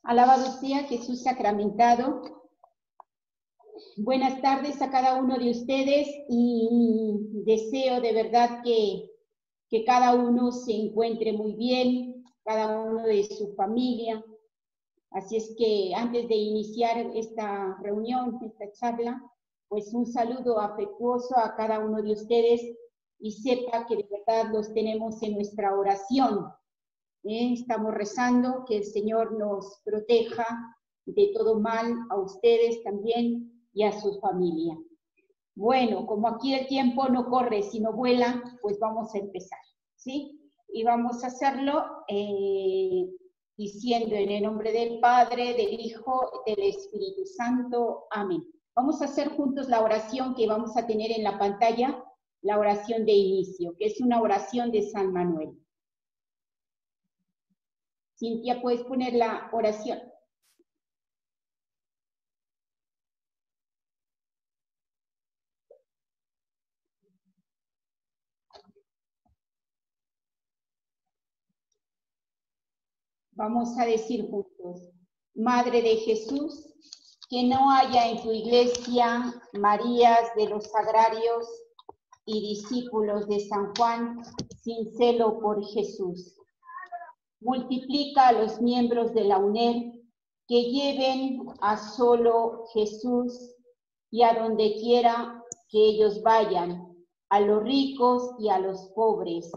Alabado sea Jesús sacramentado. Buenas tardes a cada uno de ustedes y deseo de verdad que cada uno se encuentre muy bien, cada uno de su familia. Así es que antes de iniciar esta reunión, esta charla, pues un saludo afectuoso a cada uno de ustedes y sepa que de verdad los tenemos en nuestra oración. Estamos rezando que el Señor nos proteja de todo mal, a ustedes también y a su familia. Bueno, como aquí el tiempo no corre sino vuela, pues vamos a empezar, ¿sí? Y vamos a hacerlo diciendo en el nombre del Padre, del Hijo, del Espíritu Santo. Amén. Vamos a hacer juntos la oración que vamos a tener en la pantalla, la oración de inicio, que es una oración de San Manuel. Cintia, ¿puedes poner la oración? Vamos a decir juntos: Madre de Jesús, que no haya en tu iglesia Marías de los Sagrarios y discípulos de San Juan sin celo por Jesús. Multiplica a los miembros de la UNED que lleven a solo Jesús y a donde quiera que ellos vayan, a los ricos y a los pobres,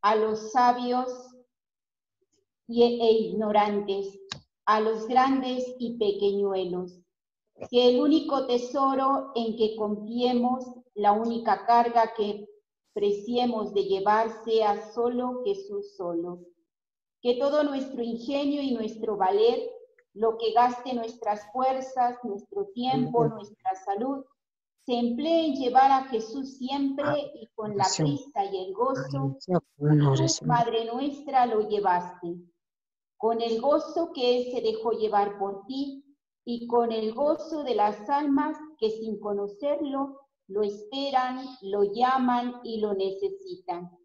a los sabios e ignorantes, a los grandes y pequeñuelos. Que el único tesoro en que confiemos, la única carga que preciemos de llevar sea solo Jesús solo. Que todo nuestro ingenio y nuestro valer, lo que gaste nuestras fuerzas, nuestro tiempo, nuestra salud, se emplee en llevar a Jesús siempre y con la prisa y el gozo, tú, Madre nuestra, lo llevaste. Con el gozo que Él se dejó llevar por ti y con el gozo de las almas que sin conocerlo lo esperan, lo llaman y lo necesitan.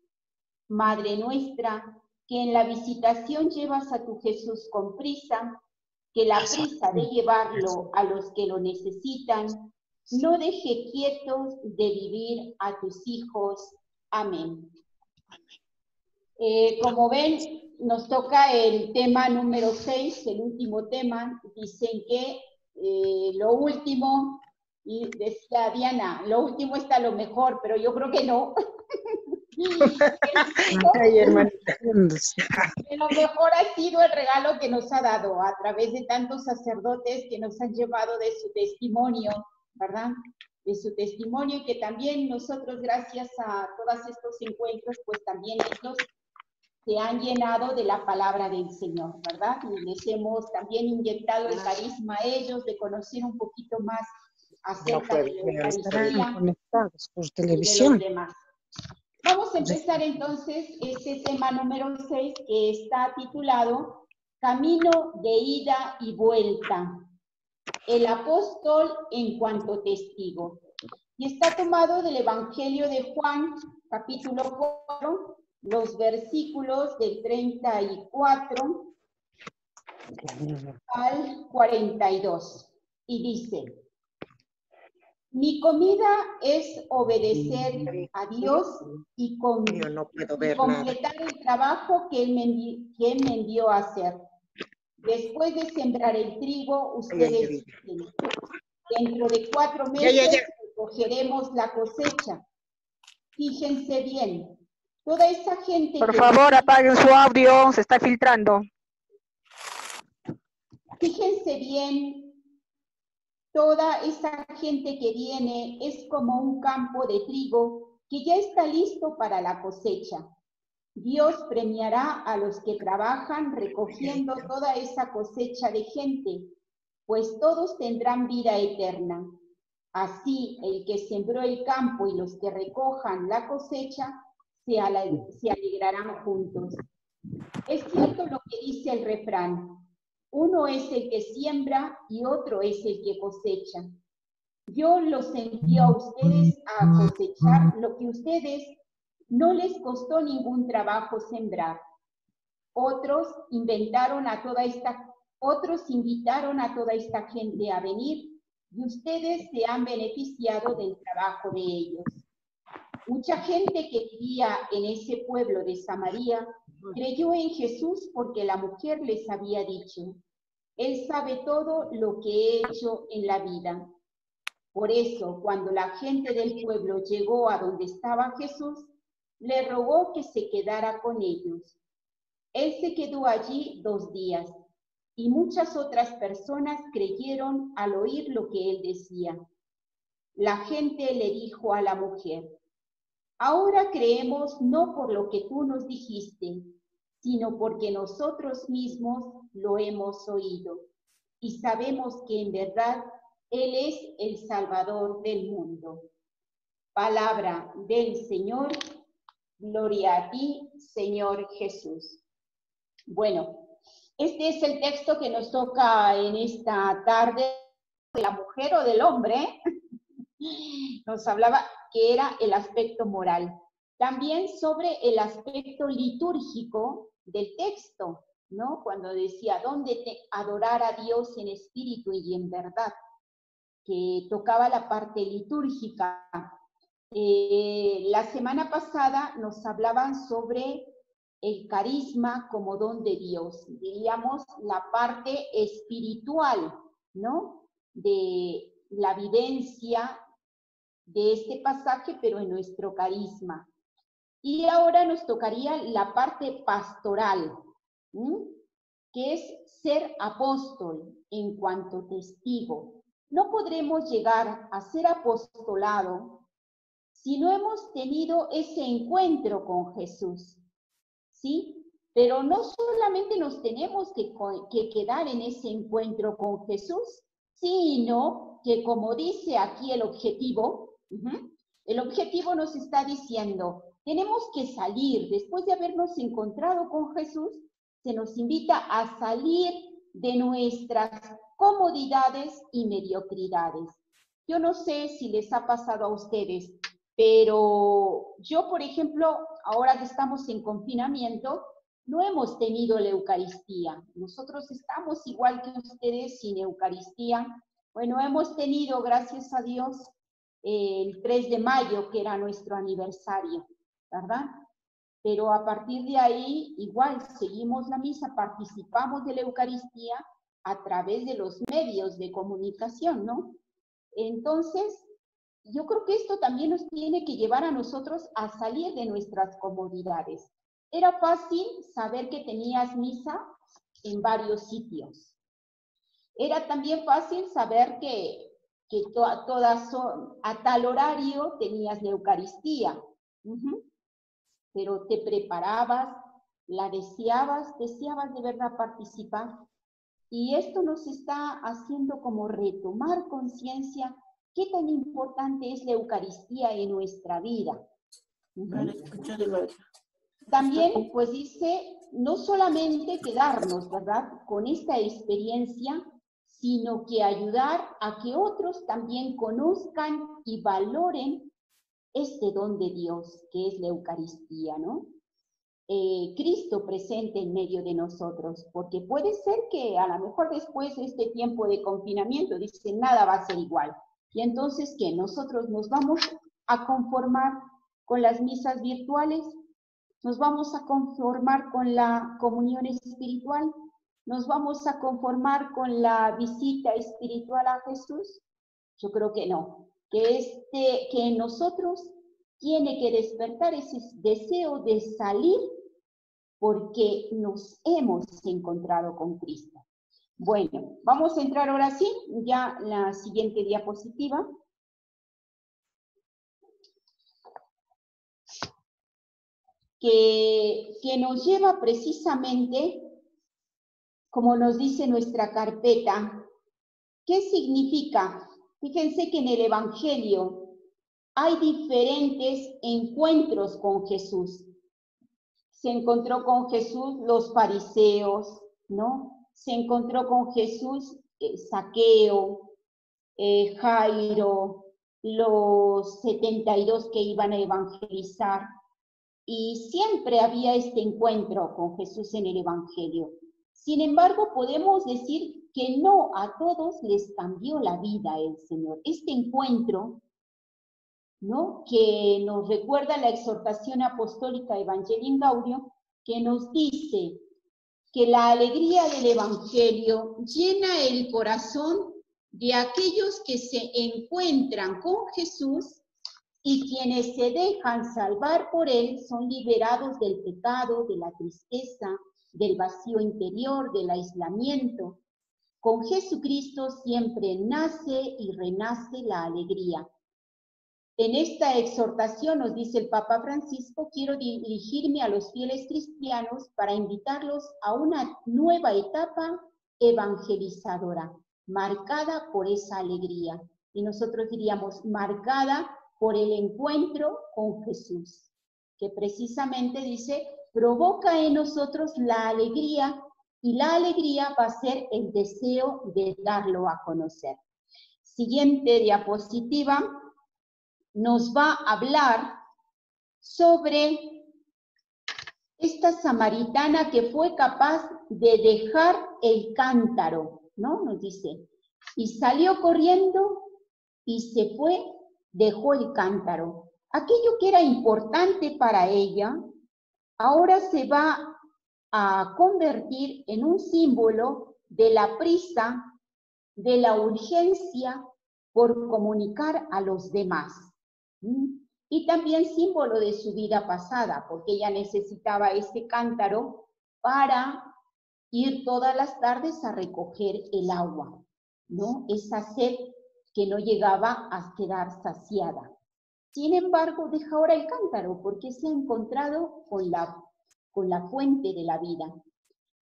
Madre nuestra, que en la visitación llevas a tu Jesús con prisa, que la prisa de llevarlo a los que lo necesitan, no deje quietos de vivir a tus hijos. Amén. Como ven, nos toca el tema número 6, el último tema. Dicen que lo último, y decía Diana, lo último está lo mejor, pero yo creo que no. Ay, hermanita. Lo mejor ha sido el regalo que nos ha dado a través de tantos sacerdotes que nos han llevado de su testimonio, ¿verdad? De su testimonio, y que también nosotros, gracias a todos estos encuentros, pues también ellos se han llenado de la palabra del Señor, ¿verdad? Y les hemos también inyectado el carisma a ellos de conocer un poquito más acerca de la Eucaristía conectados por y de televisión. los demás. Vamos a empezar entonces este tema número 6, que está titulado Camino de ida y vuelta. El apóstol en cuanto testigo. Y está tomado del Evangelio de Juan, capítulo 4, los versículos del 34 al 42. Y dice: mi comida es obedecer a Dios y completar el trabajo que Él me envió a hacer. Después de sembrar el trigo, ustedes dicen: dentro de 4 meses recogeremos la cosecha. Fíjense bien, toda esa gente... Por favor, apaguen su audio, se está filtrando. Fíjense bien, toda esa gente que viene es como un campo de trigo que ya está listo para la cosecha. Dios premiará a los que trabajan recogiendo toda esa cosecha de gente, pues todos tendrán vida eterna. Así, el que sembró el campo y los que recojan la cosecha se alegrarán juntos. Es cierto lo que dice el refrán: uno es el que siembra y otro es el que cosecha. Yo los envío a ustedes a cosechar lo que ustedes no les costó ningún trabajo sembrar. Otros inventaron a toda esta Otros invitaron a toda esta gente a venir y ustedes se han beneficiado del trabajo de ellos. Mucha gente que vivía en ese pueblo de Samaria creyó en Jesús porque la mujer les había dicho: Él sabe todo lo que he hecho en la vida. Por eso, cuando la gente del pueblo llegó a donde estaba Jesús, le rogó que se quedara con ellos. Él se quedó allí 2 días y muchas otras personas creyeron al oír lo que él decía. La gente le dijo a la mujer: ahora creemos no por lo que tú nos dijiste, sino porque nosotros mismos lo hemos oído y sabemos que en verdad Él es el Salvador del mundo. Palabra del Señor, gloria a ti, Señor Jesús. Bueno, este es el texto que nos toca en esta tarde, de la mujer o del hombre. Nos hablaba que era el aspecto moral. También sobre el aspecto litúrgico del texto, ¿no? Cuando decía, ¿dónde adorar a Dios en espíritu y en verdad? Que tocaba la parte litúrgica. La semana pasada nos hablaban sobre el carisma como don de Dios, diríamos la parte espiritual, ¿no? De la vivencia de este pasaje, pero en nuestro carisma. Y ahora nos tocaría la parte pastoral, que es ser apóstol en cuanto testigo. No podremos llegar a ser apostolado si no hemos tenido ese encuentro con Jesús, ¿sí? Pero no solamente nos tenemos que quedar en ese encuentro con Jesús, sino que, como dice aquí el objetivo nos está diciendo, tenemos que salir, después de habernos encontrado con Jesús, se nos invita a salir de nuestras comodidades y mediocridades. Yo no sé si les ha pasado a ustedes, pero yo, por ejemplo, ahora que estamos en confinamiento, no hemos tenido la Eucaristía. Nosotros estamos igual que ustedes sin Eucaristía. Bueno, hemos tenido, gracias a Dios, el 3 de mayo, que era nuestro aniversario, ¿verdad? Pero a partir de ahí, igual, seguimos la misa, participamos de la Eucaristía a través de los medios de comunicación, ¿no? Entonces, yo creo que esto también nos tiene que llevar a nosotros a salir de nuestras comodidades. Era fácil saber que tenías misa en varios sitios. Era también fácil saber que a tal horario tenías la Eucaristía. Pero te preparabas, la deseabas de verdad participar. Y esto nos está haciendo como retomar conciencia qué tan importante es la Eucaristía en nuestra vida. También, pues dice, no solamente quedarnos, ¿verdad?, con esta experiencia, sino que ayudar a que otros también conozcan y valoren este don de Dios, que es la Eucaristía, ¿no? Cristo presente en medio de nosotros, porque puede ser que a lo mejor después de este tiempo de confinamiento, dicen, nada va a ser igual. Y entonces, ¿qué? Nosotros nos vamos a conformar con las misas virtuales, nos vamos a conformar con la comunión espiritual, nos vamos a conformar con la visita espiritual a Jesús. Yo creo que no, que en nosotros tiene que despertar ese deseo de salir porque nos hemos encontrado con Cristo. Bueno, vamos a entrar ahora sí, ya la siguiente diapositiva. Que nos lleva precisamente, como nos dice nuestra carpeta, ¿qué significa? Fíjense que en el Evangelio hay diferentes encuentros con Jesús. Se encontró con Jesús los fariseos, ¿no? Se encontró con Jesús Zaqueo, Jairo, los 72 que iban a evangelizar. Y siempre había este encuentro con Jesús en el Evangelio. Sin embargo, podemos decir que no a todos les cambió la vida el Señor. Este encuentro, ¿no?, que nos recuerda la exhortación apostólica Evangelii Gaudium, que nos dice que la alegría del Evangelio llena el corazón de aquellos que se encuentran con Jesús, y quienes se dejan salvar por Él son liberados del pecado, de la tristeza, del vacío interior, del aislamiento. Con Jesucristo siempre nace y renace la alegría. En esta exhortación, nos dice el Papa Francisco, quiero dirigirme a los fieles cristianos para invitarlos a una nueva etapa evangelizadora, marcada por esa alegría. Y nosotros diríamos, marcada por el encuentro con Jesús, que precisamente dice, provoca en nosotros la alegría, y la alegría va a ser el deseo de darlo a conocer. Siguiente diapositiva. Nos va a hablar sobre esta samaritana que fue capaz de dejar el cántaro, ¿no? Nos dice, y salió corriendo y se fue, dejó el cántaro. Aquello que era importante para ella, ahora se va a convertir en un símbolo de la prisa, de la urgencia por comunicar a los demás. Y también símbolo de su vida pasada, porque ella necesitaba este cántaro para ir todas las tardes a recoger el agua, ¿no? Esa sed que no llegaba a quedar saciada. Sin embargo, deja ahora el cántaro porque se ha encontrado con la fuente de la vida.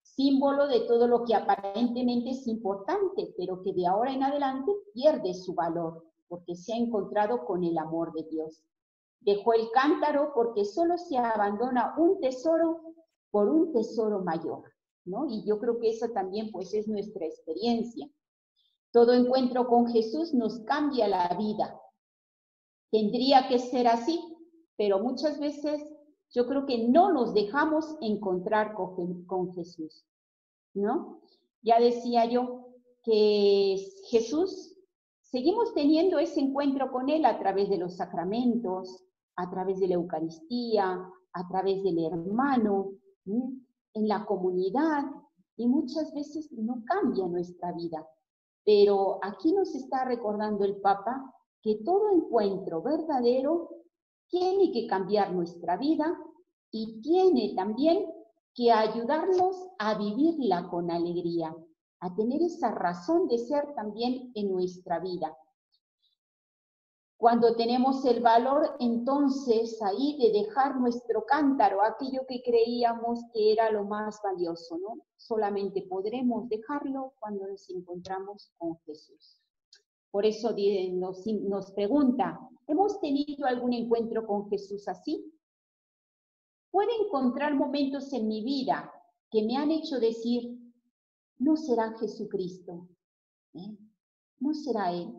Símbolo de todo lo que aparentemente es importante, pero que de ahora en adelante pierde su valor, porque se ha encontrado con el amor de Dios. Dejó el cántaro porque solo se abandona un tesoro por un tesoro mayor, ¿no? Y yo creo que esa también pues es nuestra experiencia. Todo encuentro con Jesús nos cambia la vida. Tendría que ser así, pero muchas veces yo creo que no nos dejamos encontrar con Jesús, ¿no? Ya decía yo que Jesús, seguimos teniendo ese encuentro con Él a través de los sacramentos, a través de la Eucaristía, a través del hermano, en la comunidad, y muchas veces no cambia nuestra vida. Pero aquí nos está recordando el Papa que todo encuentro verdadero tiene que cambiar nuestra vida y tiene también que ayudarnos a vivirla con alegría, a tener esa razón de ser también en nuestra vida. Cuando tenemos el valor entonces ahí de dejar nuestro cántaro, aquello que creíamos que era lo más valioso, ¿no? Solamente podremos dejarlo cuando nos encontramos con Jesús. Por eso nos pregunta, ¿hemos tenido algún encuentro con Jesús así? Puedo encontrar momentos en mi vida que me han hecho decir, no será Jesucristo, no será Él.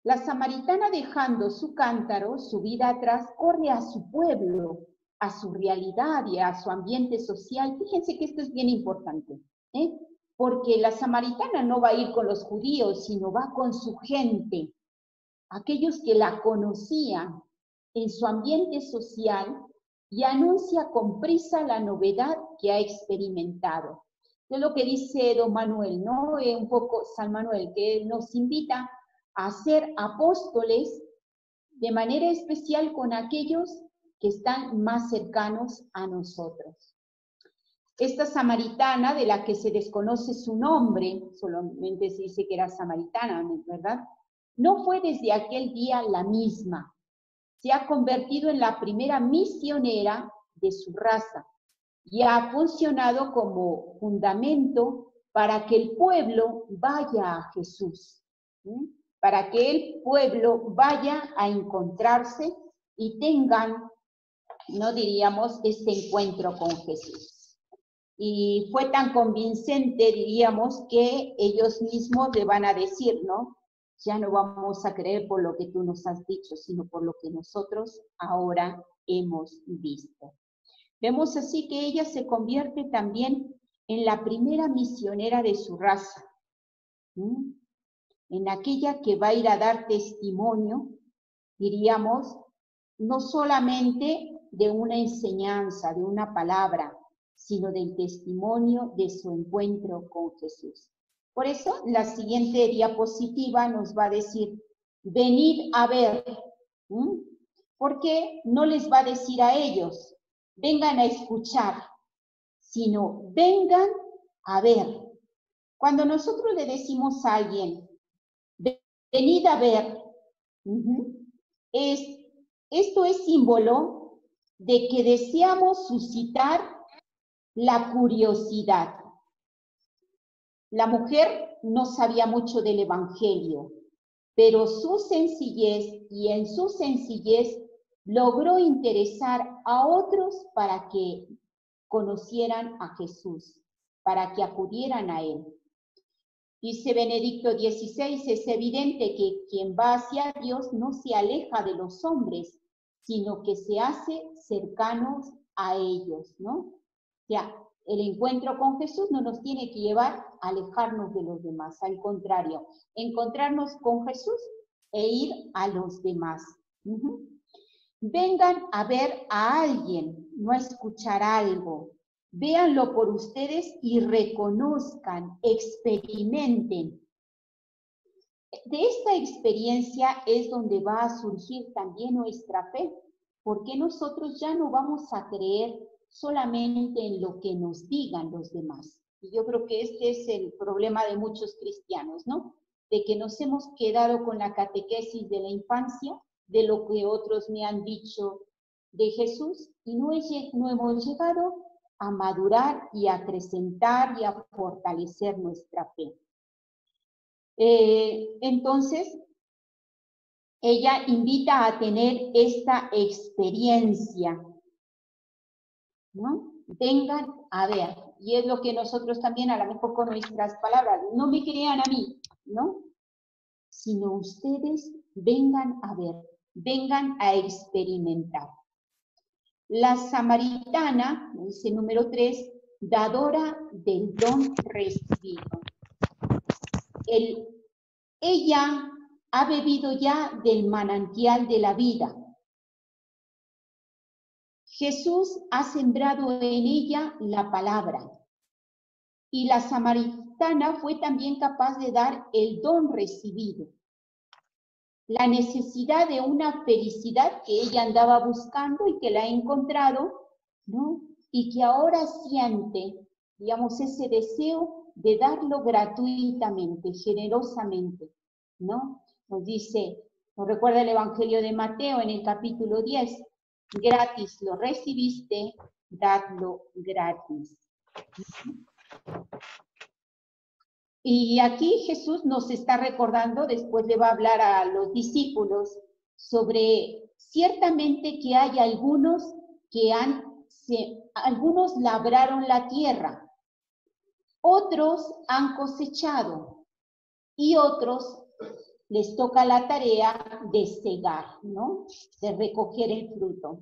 La samaritana, dejando su cántaro, su vida atrás, corre a su pueblo, a su realidad y a su ambiente social. Fíjense que esto es bien importante, porque la samaritana no va a ir con los judíos, sino va con su gente, aquellos que la conocían en su ambiente social, y anuncia con prisa la novedad que ha experimentado. Es lo que dice don Manuel, ¿no? Un poco San Manuel, que nos invita a ser apóstoles de manera especial con aquellos que están más cercanos a nosotros. Esta samaritana, de la que se desconoce su nombre, solamente se dice que era samaritana, ¿verdad? No fue desde aquel día la misma. Se ha convertido en la primera misionera de su raza y ha funcionado como fundamento para que el pueblo vaya a Jesús, para que el pueblo vaya a encontrarse y tengan, no diríamos, este encuentro con Jesús. Y fue tan convincente, diríamos, que ellos mismos le van a decir, ¿no? Ya no vamos a creer por lo que tú nos has dicho, sino por lo que nosotros ahora hemos visto. Vemos así que ella se convierte también en la primera misionera de su raza, en aquella que va a ir a dar testimonio, diríamos, no solamente de una enseñanza, de una palabra, sino del testimonio de su encuentro con Jesús. Por eso, la siguiente diapositiva nos va a decir, venid a ver, porque no les va a decir a ellos, vengan a escuchar, sino vengan a ver. Cuando nosotros le decimos a alguien, venid a ver, esto es símbolo de que deseamos suscitar la curiosidad. La mujer no sabía mucho del Evangelio, pero su sencillez, y en su sencillez logró interesar a otros para que conocieran a Jesús, para que acudieran a Él. Dice Benedicto XVI, es evidente que quien va hacia Dios no se aleja de los hombres, sino que se hace cercanos a ellos, ¿no? O sea, el encuentro con Jesús no nos tiene que llevar a alejarnos de los demás, al contrario, encontrarnos con Jesús e ir a los demás. Vengan a ver a alguien, no a escuchar algo. Véanlo por ustedes y reconozcan, experimenten. De esta experiencia es donde va a surgir también nuestra fe, porque nosotros ya no vamos a creer solamente en lo que nos digan los demás. Y yo creo que este es el problema de muchos cristianos, ¿no? De que nos hemos quedado con la catequesis de la infancia, de lo que otros me han dicho de Jesús, y no hemos llegado a madurar y a acrecentar y a fortalecer nuestra fe. Entonces, ella invita a tener esta experiencia, ¿no? Vengan a ver, y es lo que nosotros también, a lo mejor con nuestras palabras, no me crean a mí, ¿no? Sino ustedes vengan a ver, vengan a experimentar. La samaritana, dice número 3, dadora del don recibido. Ella ha bebido ya del manantial de la vida. Jesús ha sembrado en ella la palabra. Y la samaritana fue también capaz de dar el don recibido. La necesidad de una felicidad que ella andaba buscando y que la ha encontrado, ¿no? Y que ahora siente, digamos, ese deseo de darlo gratuitamente, generosamente, ¿no? Nos dice, nos recuerda el Evangelio de Mateo en el capítulo 10, gratis lo recibiste, dadlo gratis. Y aquí Jesús nos está recordando, después le va a hablar a los discípulos, sobre ciertamente que hay algunos que algunos labraron la tierra, otros han cosechado y otros les toca la tarea de segar, ¿no? De recoger el fruto.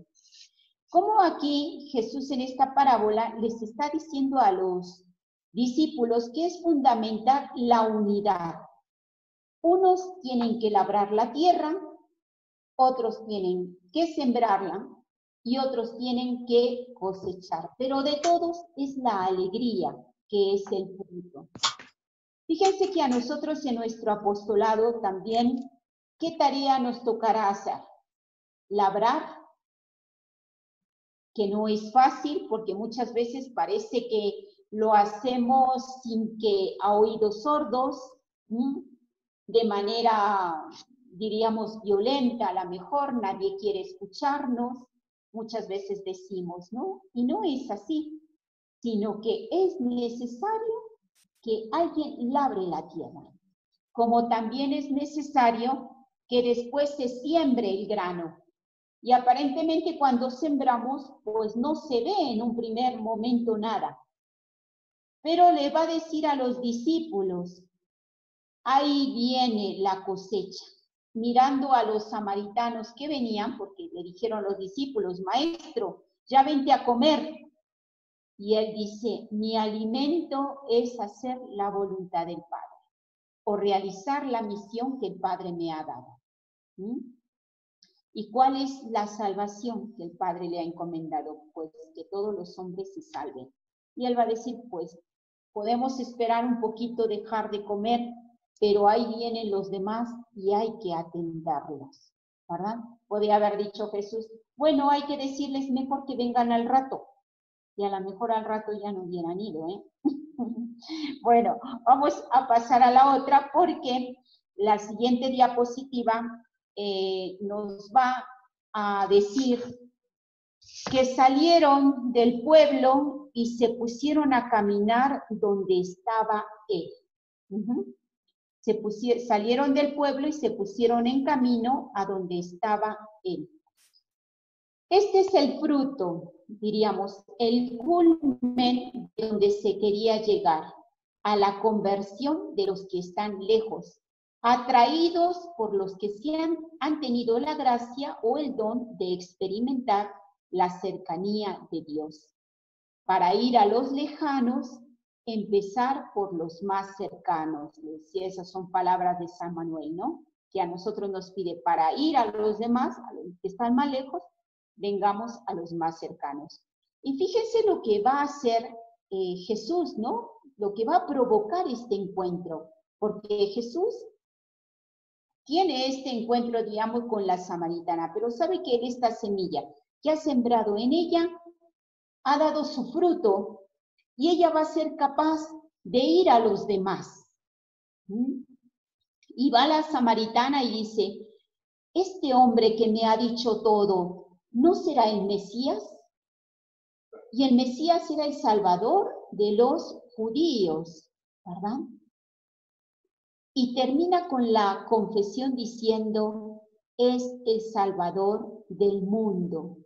Como aquí Jesús en esta parábola les está diciendo a los discípulos que es fundamental la unidad. Unos tienen que labrar la tierra, otros tienen que sembrarla y otros tienen que cosechar. Pero de todos es la alegría que es el fruto. Fíjense que a nosotros en nuestro apostolado también, ¿qué tarea nos tocará hacer? Labrar, que no es fácil porque muchas veces parece que lo hacemos sin que a oídos sordos, de manera, diríamos, violenta, a lo mejor nadie quiere escucharnos, muchas veces decimos, ¿no? Y no es así, sino que es necesario que alguien labre la tierra, como también es necesario que después se siembre el grano. Y aparentemente cuando sembramos, pues no se ve en un primer momento nada. Pero le va a decir a los discípulos, ahí viene la cosecha. Mirando a los samaritanos que venían, porque le dijeron los discípulos, maestro, ya vente a comer. Y él dice, mi alimento es hacer la voluntad del Padre o realizar la misión que el Padre me ha dado. ¿Y cuál es la salvación que el Padre le ha encomendado? Pues que todos los hombres se salven. Y él va a decir, pues podemos esperar un poquito, dejar de comer, pero ahí vienen los demás y hay que atenderlos, ¿verdad? Podría haber dicho Jesús, bueno, hay que decirles mejor que vengan al rato. Y a lo mejor al rato ya no hubieran ido, ¿eh? Bueno, vamos a pasar a la otra porque la siguiente diapositiva nos va a decir que salieron del pueblo y se pusieron a caminar donde estaba él. Salieron del pueblo y se pusieron en camino a donde estaba él. Este es el fruto, diríamos, el culmen de donde se quería llegar, a la conversión de los que están lejos, atraídos por los que han tenido la gracia o el don de experimentar la cercanía de Dios. Para ir a los lejanos, empezar por los más cercanos. Si esas son palabras de San Manuel, ¿no? Que a nosotros nos pide para ir a los demás, a los que están más lejos, vengamos a los más cercanos. Y fíjense lo que va a hacer Jesús, ¿no? Lo que va a provocar este encuentro, porque Jesús tiene este encuentro, digamos, con la samaritana, pero sabe que esta semilla que ha sembrado en ella ha dado su fruto y ella va a ser capaz de ir a los demás. Y va la samaritana y dice, este hombre que me ha dicho todo, ¿no será el Mesías? Y el Mesías era el Salvador de los judíos, ¿verdad? Y termina con la confesión diciendo, es el Salvador del mundo.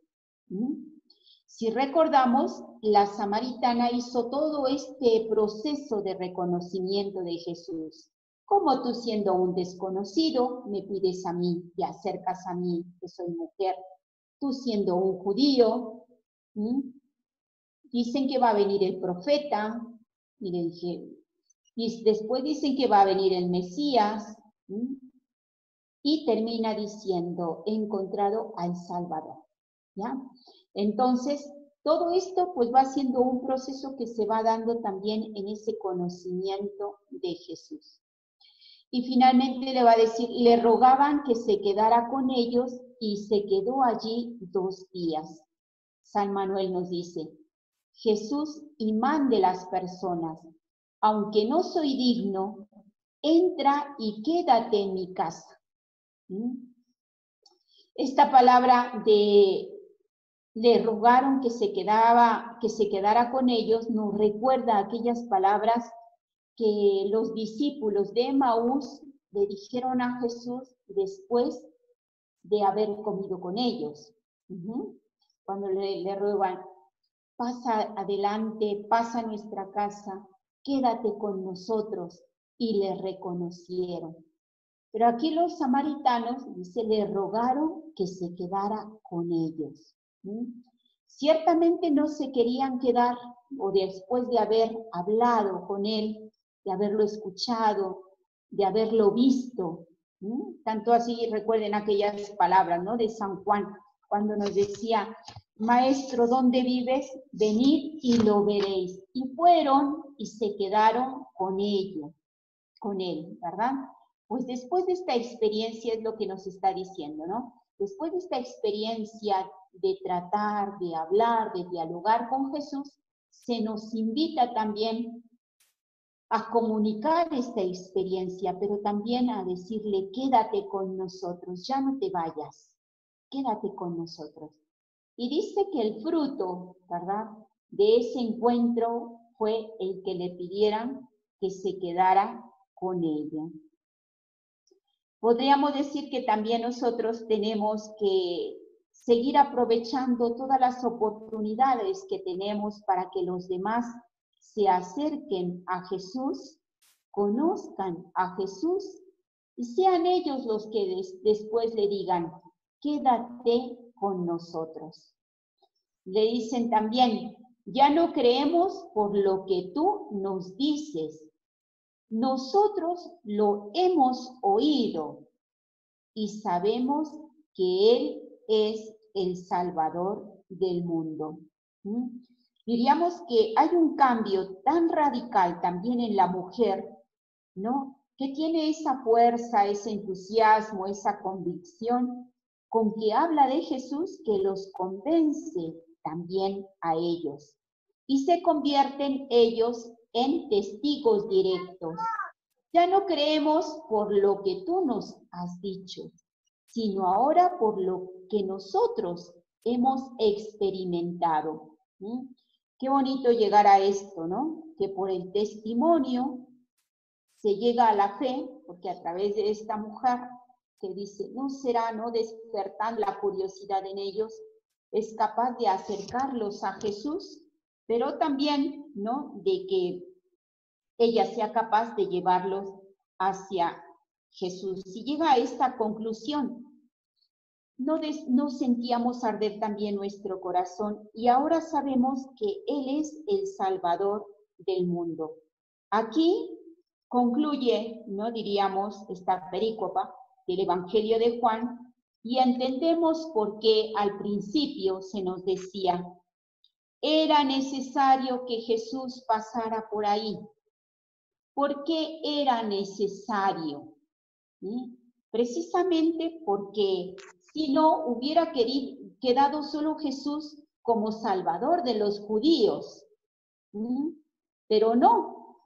Si recordamos, la samaritana hizo todo este proceso de reconocimiento de Jesús. Como tú siendo un desconocido, me pides a mí, te acercas a mí, que soy mujer. Tú siendo un judío, dicen que va a venir el profeta, y después dicen que va a venir el Mesías, y termina diciendo, he encontrado al Salvador, ¿ya? Entonces, todo esto pues va siendo un proceso que se va dando también en ese conocimiento de Jesús. Y finalmente le va a decir, le rogaban que se quedara con ellos y se quedó allí 2 días. San Manuel nos dice, Jesús, imán de las personas, aunque no soy digno, entra y quédate en mi casa. Esta palabra de le rogaron que se quedara con ellos nos recuerda aquellas palabras que los discípulos de Emaús le dijeron a Jesús después de haber comido con ellos. Cuando le ruegan, pasa adelante, pasa a nuestra casa, quédate con nosotros, y le reconocieron. Pero aquí los samaritanos, dice, le rogaron que se quedara con ellos. Ciertamente no se querían quedar, o después de haber hablado con él, de haberlo escuchado, de haberlo visto. Tanto así recuerden aquellas palabras, ¿no? De San Juan, cuando nos decía, Maestro, ¿dónde vives? Venid y lo veréis. Y fueron y se quedaron con él, ¿verdad? Pues después de esta experiencia es lo que nos está diciendo, ¿no? Después de esta experiencia de tratar, de hablar, de dialogar con Jesús, se nos invita también a comunicar esta experiencia, pero también a decirle, quédate con nosotros, ya no te vayas, quédate con nosotros. Y dice que el fruto, ¿verdad?, de ese encuentro fue el que le pidieran que se quedara con ella. Podríamos decir que también nosotros tenemos que seguir aprovechando todas las oportunidades que tenemos para que los demás se acerquen a Jesús, conozcan a Jesús y sean ellos los que después le digan, quédate con nosotros. Le dicen también, Ya no creemos por lo que tú nos dices. Nosotros lo hemos oído y sabemos que Él es el Salvador del mundo. Diríamos que hay un cambio tan radical también en la mujer, ¿no? Que tiene esa fuerza, ese entusiasmo, esa convicción con que habla de Jesús, que los convence también a ellos. Y se convierten ellos en testigos directos. Ya no creemos por lo que tú nos has dicho, sino ahora por lo que nosotros hemos experimentado. Qué bonito llegar a esto, ¿no? Que por el testimonio se llega a la fe, porque a través de esta mujer que dice, no será, ¿no? Despertando la curiosidad en ellos, es capaz de acercarlos a Jesús, pero también, ¿no? De que ella sea capaz de llevarlos hacia Jesús. Si llega a esta conclusión, no sentíamos arder también nuestro corazón y ahora sabemos que Él es el Salvador del mundo. Aquí concluye, ¿no? Diríamos, esta perícopa del Evangelio de Juan y entendemos por qué al principio se nos decía, era necesario que Jesús pasara por ahí. ¿Por qué era necesario? Precisamente porque si no hubiera quedado solo Jesús como Salvador de los judíos. Pero no,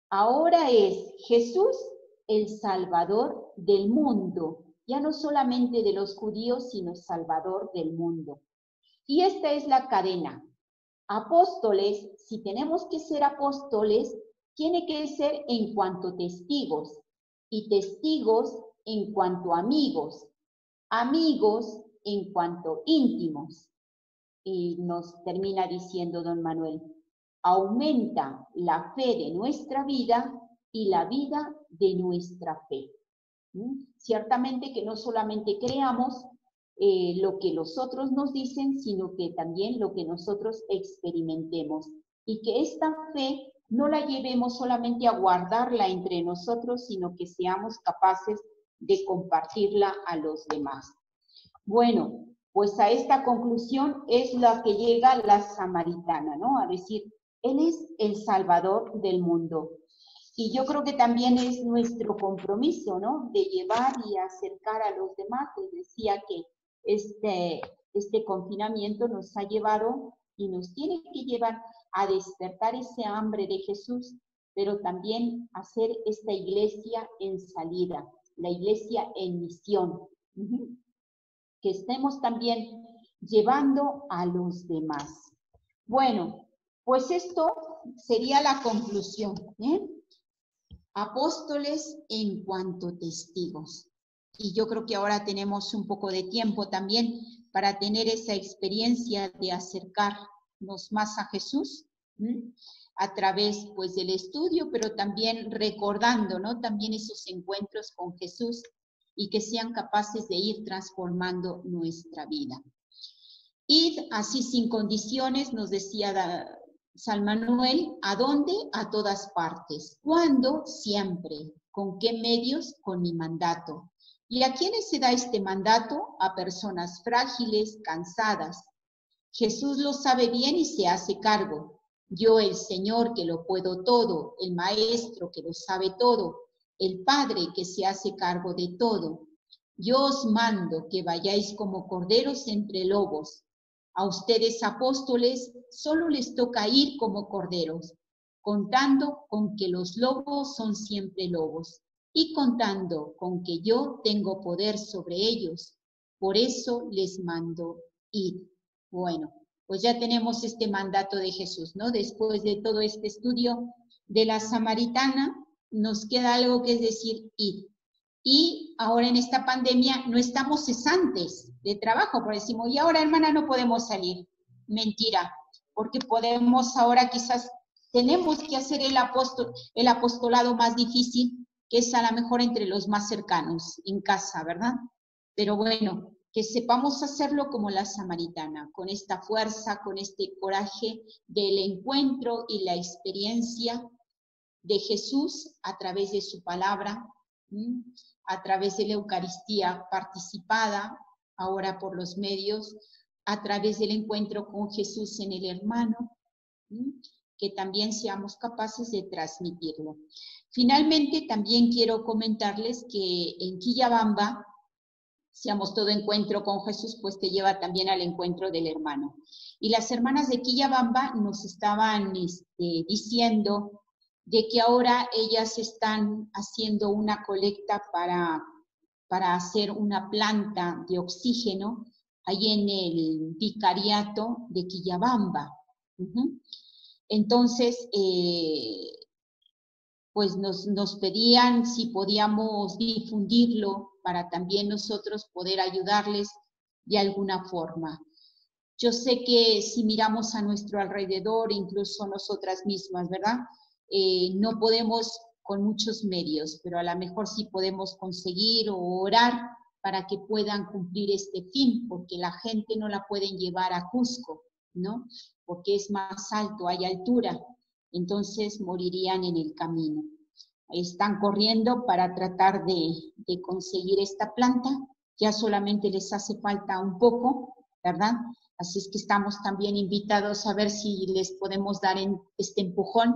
ahora es Jesús el Salvador del mundo, ya no solamente de los judíos, sino Salvador del mundo. Y esta es la cadena. Apóstoles, si tenemos que ser apóstoles, tiene que ser en cuanto testigos, y testigos en cuanto amigos, amigos en cuanto íntimos. Y nos termina diciendo don Manuel, aumenta la fe de nuestra vida y la vida de nuestra fe. Ciertamente que no solamente creamos lo que los otros nos dicen, sino que también lo que nosotros experimentemos. Y que esta fe no la llevemos solamente a guardarla entre nosotros, sino que seamos capaces de compartirla a los demás. Bueno, pues a esta conclusión es la que llega la samaritana, ¿no? A decir, Él es el Salvador del mundo. Y yo creo que también es nuestro compromiso, ¿no? De llevar y acercar a los demás. Les decía que este confinamiento nos ha llevado y nos tiene que llevar a despertar ese hambre de Jesús, pero también hacer esta iglesia en salida, la iglesia en misión. Que estemos también llevando a los demás. Bueno, pues esto sería la conclusión. Apóstoles en cuanto testigos. Y yo creo que ahora tenemos un poco de tiempo también para tener esa experiencia de acercarnos más a Jesús, a través pues del estudio, pero también recordando, ¿no? También esos encuentros con Jesús y que sean capaces de ir transformando nuestra vida. Id así sin condiciones, nos decía San Manuel, ¿a dónde? A todas partes. ¿Cuándo? Siempre. ¿Con qué medios? Con mi mandato. ¿Y a quiénes se da este mandato? A personas frágiles, cansadas. Jesús lo sabe bien y se hace cargo. Yo, el Señor, que lo puedo todo, el Maestro, que lo sabe todo, el Padre, que se hace cargo de todo. Yo os mando que vayáis como corderos entre lobos. A ustedes, apóstoles, solo les toca ir como corderos, contando con que los lobos son siempre lobos, y contando con que yo tengo poder sobre ellos. Por eso les mando ir. Bueno, pues ya tenemos este mandato de Jesús, ¿no? Después de todo este estudio de la samaritana, nos queda algo que es decir, ir. Y ahora en esta pandemia no estamos cesantes de trabajo, porque decimos, y ahora hermana no podemos salir. Mentira, porque podemos ahora quizás, tenemos que hacer el apostolado más difícil, que es a lo mejor entre los más cercanos, en casa, ¿verdad? Pero bueno, que sepamos hacerlo como la samaritana, con esta fuerza, con este coraje del encuentro y la experiencia de Jesús a través de su palabra, a través de la Eucaristía participada, ahora por los medios, a través del encuentro con Jesús en el hermano, que también seamos capaces de transmitirlo. Finalmente, también quiero comentarles que en Quillabamba, seamos todo encuentro con Jesús, pues te lleva también al encuentro del hermano. Y las hermanas de Quillabamba nos estaban diciendo de que ahora ellas están haciendo una colecta para hacer una planta de oxígeno ahí en el vicariato de Quillabamba. Entonces, pues nos pedían si podíamos difundirlo para también nosotros poder ayudarles de alguna forma. Yo sé que si miramos a nuestro alrededor, incluso nosotras mismas, ¿verdad? No podemos con muchos medios, pero a lo mejor sí podemos conseguir o orar para que puedan cumplir este fin, porque la gente no la pueden llevar a Cusco, ¿no? Porque es más alto, hay altura, entonces morirían en el camino. Están corriendo para tratar de conseguir esta planta, ya solamente les hace falta un poco, ¿verdad? Así es que estamos también invitados a ver si les podemos dar este empujón.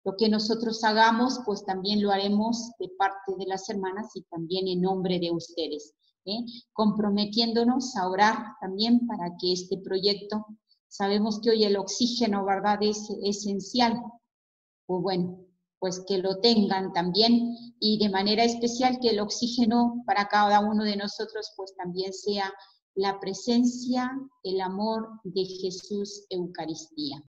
Lo que nosotros hagamos, pues también lo haremos de parte de las hermanas y también en nombre de ustedes, comprometiéndonos a orar también para que este proyecto, sabemos que hoy el oxígeno, ¿verdad?, es esencial. Pues bueno, pues que lo tengan también y de manera especial que el oxígeno para cada uno de nosotros pues también sea la presencia, el amor de Jesús Eucaristía.